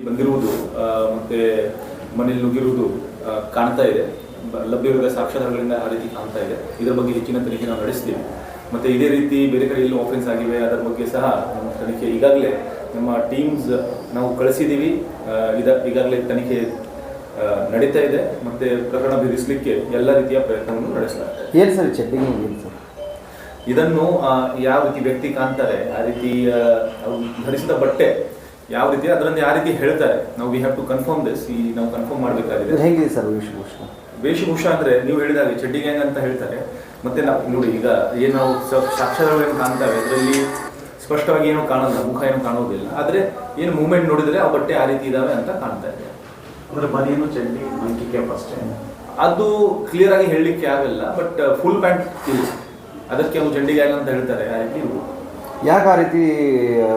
ಬಂದಿರುವುದು ಮತ್ತೆ ಮನೆಯಲ್ಲಿ ನುಗ್ಗಿರುವುದು ಕಾಣ್ತಾ ಇದೆ. ಲಭ್ಯವಿರುವ ಸಾಕ್ಷ್ಯಾಧಾರಗಳಿಂದ ಆ ರೀತಿ ಕಾಣ್ತಾ ಇದೆ. ಇದರ ಬಗ್ಗೆ ಹೆಚ್ಚಿನ ತನಿಖೆ ನಾವು ನಡೆಸ್ತೀವಿ. ಮತ್ತು ಇದೇ ರೀತಿ ಬೇರೆ ಕಡೆ ಎಲ್ಲೂ ಆಫೆನ್ಸ್ ಆಗಿವೆ ಅದರ ಬಗ್ಗೆ ಸಹ ನಮ್ಮ ತನಿಖೆ ಈಗಾಗಲೇ ನಮ್ಮ ಟೀಮ್ಸ್ ನಾವು ಕಳಿಸಿದ್ದೀವಿ. ಈಗಾಗಲೇ ತನಿಖೆ ನಡೀತಾ ಇದೆ ಮತ್ತು ಪ್ರಕರಣ ಭೇದಿಸಲಿಕ್ಕೆ ಎಲ್ಲ ರೀತಿಯ ಪ್ರಯತ್ನವನ್ನು ನಡೆಸಲಾಗಿದೆ. ಏನು ಸರ್ ಚೆಡ್ಡಿಂಗ್ ಏನು ಸರ್? ಇದನ್ನು ಯಾವ ರೀತಿ ವ್ಯಕ್ತಿ ಕಾಣ್ತಾರೆ, ಆ ರೀತಿ ಧರಿಸಿದ ಬಟ್ಟೆ ಯಾವ ರೀತಿ ಅದರಲ್ಲಿ ಯಾವ ರೀತಿ ಹೇಳ್ತಾರೆ, ನಾವು we have to confirm this. ನಾವು ಕನ್ಫರ್ಮ್ ಮಾಡಬೇಕಾಗಿದೆ. ಹೇಗಿದೆ ಸರ್ ವೇಷಭೂಷಣ? ವೇಷಭೂಷ ಅಂದರೆ ನೀವು ಹೇಳಿದಾಗ ಚಡ್ಡಿ ಗ್ಯಾಂಗ್ ಅಂತ ಹೇಳ್ತಾರೆ. ಮತ್ತು ನಾವು ನೋಡಿ ಈಗ ಏನು ನಾವು ಸಾಕ್ಷ್ಯಗಳು ಏನು ಕಾಣ್ತೇವೆ ಅದರಲ್ಲಿ ಸ್ಪಷ್ಟವಾಗಿ ಏನೂ ಕಾಣೋಲ್ಲ, ಮುಖ ಏನೂ ಕಾಣೋದಿಲ್ಲ. ಆದರೆ ಏನು ಮೂವ್ಮೆಂಟ್ ನೋಡಿದರೆ ಆ ಬಟ್ಟೆ ಆ ರೀತಿ ಇದ್ದಾವೆ ಅಂತ ಕಾಣ್ತಾ ಇದೆ. ಅದರ ಬನಿಯನ್ನು ಚಡ್ಡಿ ಮಂಕಿಕೆ ಫಸ್ಟ್ ಅದು ಕ್ಲಿಯರ್ ಆಗಿ ಹೇಳಲಿಕ್ಕೆ ಆಗಲ್ಲ. ಬಟ್ ಫುಲ್ ಪ್ಯಾಂಟ್ ಇಲ್ಲ, ಅದಕ್ಕೆ ಅವ್ರು ಚಡ್ಡಿ ಗ್ಯಾಂಗ್ ಅಂತ ಹೇಳ್ತಾರೆ. ಆ ರೀತಿ ಇರ್ಬೋದು. ಯಾಕೆ ಆ ರೀತಿ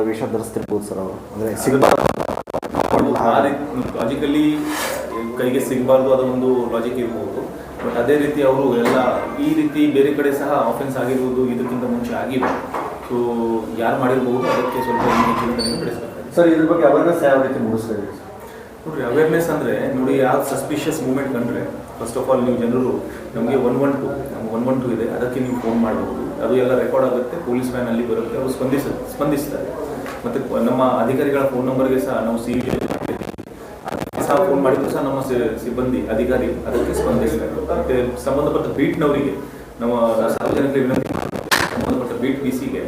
ವೇಷ ಧರಿಸ್ತಿರ್ಬೋದು ಸರ್ ಅವರು? ಅಂದರೆ ಆ ರೀತಿ ಲಾಜಿಕಲಿ ಕೈಗೆ ಸಿಗಬಾರ್ದು, ಅದೊಂದು ಲಾಜಿಕ್ ಇರ್ಬೋದು. ಬಟ್ ಅದೇ ರೀತಿ ಅವರು ಎಲ್ಲ ಈ ರೀತಿ ಬೇರೆ ಕಡೆ ಸಹ ಆಫೆನ್ಸ್ ಆಗಿರುವುದು ಇದಕ್ಕಿಂತ ಮುಂಚೆ ಆಗಿದೆ. ಸೊ ಯಾರು ಮಾಡಿರ್ಬೋದು ಅದಕ್ಕೆ ಸ್ವಲ್ಪ ಹೆಚ್ಚಿನ ತನಿಖೆ ನಡೆಸಬೇಕಾಗಿದೆ. ಸರ್ ಇದ್ರ ಬಗ್ಗೆ ಅವೇರ್ನೆಸ್ ಯಾವ ರೀತಿ ಮೂಡಿಸ್ತಾರೆ ನೋಡಿರಿ, ಅವೇರ್ನೆಸ್ ಅಂದರೆ ನೋಡಿ, ಯಾವ ಸಸ್ಪಿಷಿಯಸ್ ಮೂವ್ಮೆಂಟ್ ಕಂಡ್ರೆ ಫಸ್ಟ್ ಆಫ್ ಆಲ್ ನೀವು ಜನರು ನಮಗೆ 112 ಇದೆ, ಅದಕ್ಕೆ ನೀವು ಫೋನ್ ಮಾಡಬಹುದು. ಅದು ಎಲ್ಲ ರೆಕಾರ್ಡ್ ಆಗುತ್ತೆ, ಪೊಲೀಸ್ ವ್ಯಾನ್ ಅಲ್ಲಿ ಬರುತ್ತೆ, ಅವರು ಸ್ಪಂದಿಸ್ತಾರೆ. ಮತ್ತು ನಮ್ಮ ಅಧಿಕಾರಿಗಳ ಫೋನ್ ನಂಬರ್ಗೆ ಸಹ ನಾವು ಸಹ ಫೋನ್ ಮಾಡಿದ್ರು ಸಹ ನಮ್ಮ ಸಿಬ್ಬಂದಿ ಅಧಿಕಾರಿ ಅದಕ್ಕೆ ಸ್ಪಂದಿಸ್ತಾರೆ. ಮತ್ತು ಸಂಬಂಧಪಟ್ಟ ಬೀಟ್ನವರಿಗೆ ನಮ್ಮ ಸಾರ್ವಜನಿಕರಿಗೆ ವಿನಂತಿ, ಸಂಬಂಧಪಟ್ಟ ಬೀಟ್ ಪಿಸಿಗೆ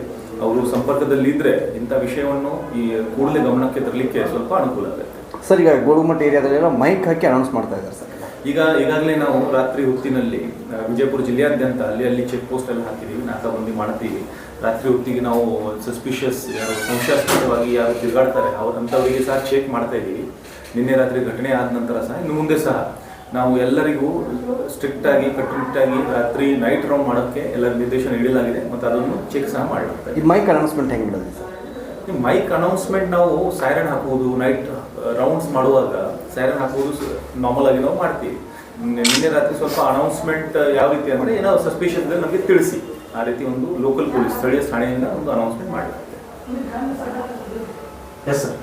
ಅವರು ಸಂಪರ್ಕದಲ್ಲಿದ್ದರೆ ಇಂಥ ವಿಷಯವನ್ನು ಈ ಕೂಡಲೇ ಗಮನಕ್ಕೆ ತರಲಿಕ್ಕೆ ಸ್ವಲ್ಪ ಅನುಕೂಲ ಆಗುತ್ತೆ. ಸರ್ ಈಗ ಗೋಳುಮಟ್ಟ ಏರಿಯಾದಲ್ಲೆಲ್ಲ ಮೈಕ್ ಹಾಕಿ ಅನೌನ್ಸ್ ಮಾಡ್ತಾ ಇದ್ದಾರೆ ಸರ್. ಈಗಾಗಲೇ ನಾವು ರಾತ್ರಿ ಹೊತ್ತಿನಲ್ಲಿ ವಿಜಯಪುರ ಜಿಲ್ಲೆಯಾದ್ಯಂತ ಅಲ್ಲಿ ಚೆಕ್ ಪೋಸ್ಟ್ ಎಲ್ಲ ಹಾಕಿದ್ದೀವಿ, ನಾಕಾಬಂದಿ ಮಾಡ್ತೀವಿ. ರಾತ್ರಿ ಹೊತ್ತಿಗೆ ನಾವು ಸಸ್ಪಿಷಿಯಸ್ ಯಾರು ಸಂಶಯಾಸ್ಪದವಾಗಿ ಯಾರು ತಿರುಗಾಡ್ತಾರೆ ಅಂಥವರಿಗೆ ಸಹ ಚೆಕ್ ಮಾಡ್ತಾ ಇದ್ದೀವಿ. ನಿನ್ನೆ ರಾತ್ರಿ ಘಟನೆ ಆದ ನಂತರ ಸಹ ಇನ್ನು ಮುಂದೆ ಸಹ ನಾವು ಎಲ್ಲರಿಗೂ ಸ್ಟ್ರಿಕ್ಟಾಗಿ ಕಟ್ಟುನಿಟ್ಟಾಗಿ ರಾತ್ರಿ ನೈಟ್ ರೌಂಡ್ ಮಾಡೋಕ್ಕೆ ಎಲ್ಲರ ನಿರ್ದೇಶನ ನೀಡಲಾಗಿದೆ ಮತ್ತು ಅದನ್ನು ಚೆಕ್ ಸಹ ಮಾಡಲಾಗ್ತದೆ. ಈ ಮೈಕ್ ಅನೌನ್ಸ್ಮೆಂಟ್ ಹೆಂಗೆ ಮಾಡೋದು ಸರ್? ಈ ಮೈಕ್ ಅನೌನ್ಸ್ಮೆಂಟ್ ನಾವು ಸೈರನ್ ಹಾಕುವುದು, ನೈಟ್ ರೌಂಡ್ಸ್ ಮಾಡುವಾಗ ಸೈರನ್ ಹಾಕುವುದು ನಾರ್ಮಲ್ ಆಗಿ ನಾವು ಮಾಡ್ತೀವಿ. ನಿನ್ನೆ ರಾತ್ರಿ ಸ್ವಲ್ಪ ಅನೌನ್ಸ್ಮೆಂಟ್ ಯಾವ ರೀತಿ ಅಂದರೆ ಏನೋ ಸಸ್ಪಿಷನ್ ಇದ್ದರೆ ನಮಗೆ ತಿಳಿಸಿ, ಆ ರೀತಿ ಒಂದು ಲೋಕಲ್ ಪೊಲೀಸ್ ಸ್ಥಳೀಯ ಠಾಣೆಯಿಂದ ಒಂದು ಅನೌನ್ಸ್ಮೆಂಟ್ ಮಾಡಲಾಗುತ್ತೆ. Yes sir.